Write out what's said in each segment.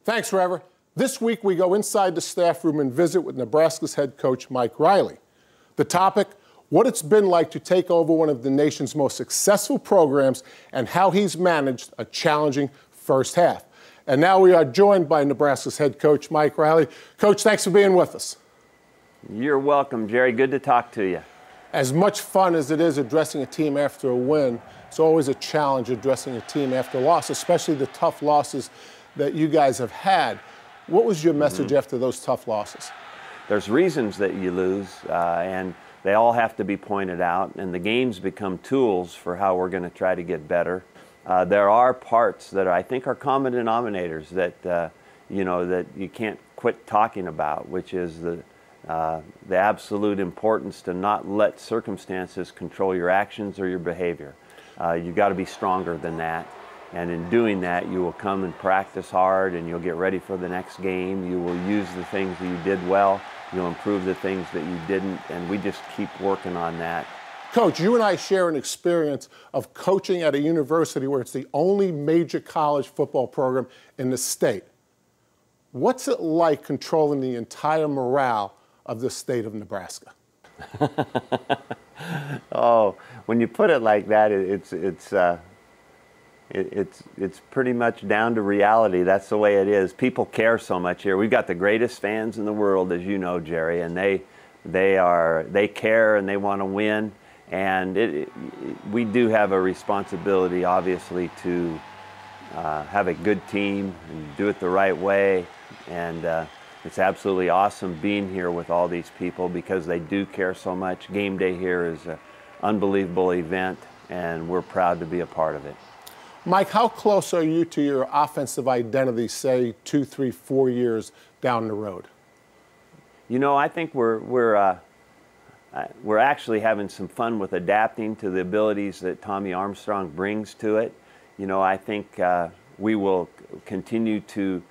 Thanks, Trevor. This week we go inside the staff room and visit with Nebraska's head coach, Mike Riley. The topic, what it's been like to take over one of the nation's most successful programs and how he's managed a challenging first half. And now we are joined by Nebraska's head coach, Mike Riley. Coach, thanks for being with us. You're welcome, Jerry. Good to talk to you. As much fun as it is addressing a team after a win, it's always a challenge addressing a team after a loss, especially the tough losses that you guys have had. What was your message after those tough losses? There's reasons that you lose, and they all have to be pointed out, and the games become tools for how we're going to try to get better. There are parts that I think are common denominators that, that you can't quit talking about, which is the absolute importance to not let circumstances control your actions or your behavior. You've got to be stronger than that. And in doing that, you will come and practice hard, and you'll get ready for the next game. You will use the things that you did well. You'll improve the things that you didn't, and we just keep working on that. Coach, you and I share an experience of coaching at a university where it's the only major college football program in the state. What's it like controlling the entire morale of the state of Nebraska? Oh, when you put it like that, it's pretty much down to reality. That's the way it is. People care so much here. We've got the greatest fans in the world, as you know, Jerry, and they care and they want to win. And we do have a responsibility, obviously, to have a good team and do it the right way. And it's absolutely awesome being here with all these people because they do care so much. Game day here is an unbelievable event, and we're proud to be a part of it. Mike, how close are you to your offensive identity, say, 2, 3, 4 years down the road? You know, I think we're actually having some fun with adapting to the abilities that Tommy Armstrong brings to it. You know, I think we will continue to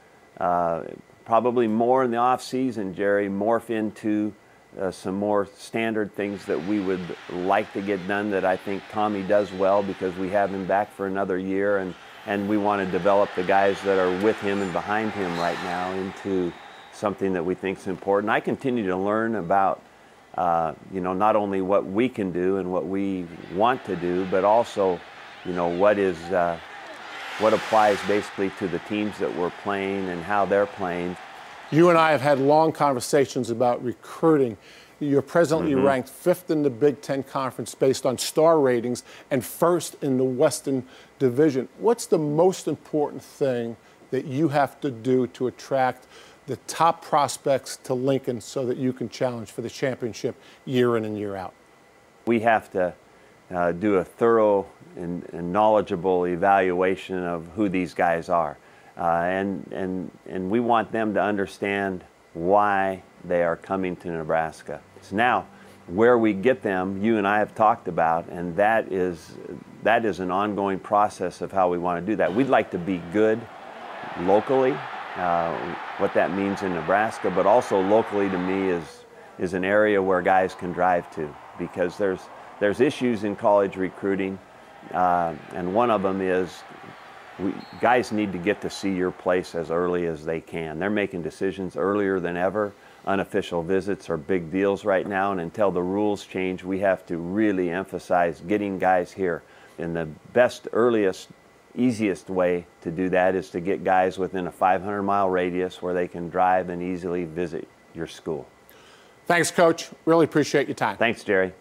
probably more in the off season, Jerry, morph into some more standard things that we would like to get done that I think Tommy does well because we have him back for another year, and we want to develop the guys that are with him and behind him right now into something that we think is important. I continue to learn about not only what we can do and what we want to do, but also what applies basically to the teams that we're playing and how they're playing. You and I have had long conversations about recruiting. You're presently ranked 5th in the Big Ten Conference based on star ratings and 1st in the Western Division. What's the most important thing that you have to do to attract the top prospects to Lincoln so that you can challenge for the championship year in and year out? We have to do a thorough and knowledgeable evaluation of who these guys are. And we want them to understand why they are coming to Nebraska. So now, where we get them, you and I have talked about, and that is an ongoing process of how we want to do that. We'd like to be good locally, what that means in Nebraska, but also locally to me is an area where guys can drive to, because there's issues in college recruiting, and one of them is guys need to get to see your place as early as they can. They're making decisions earlier than ever. Unofficial visits are big deals right now, and until the rules change, we have to really emphasize getting guys here. And the best, earliest, easiest way to do that is to get guys within a 500-mile radius where they can drive and easily visit your school. Thanks, Coach. Really appreciate your time. Thanks, Jerry.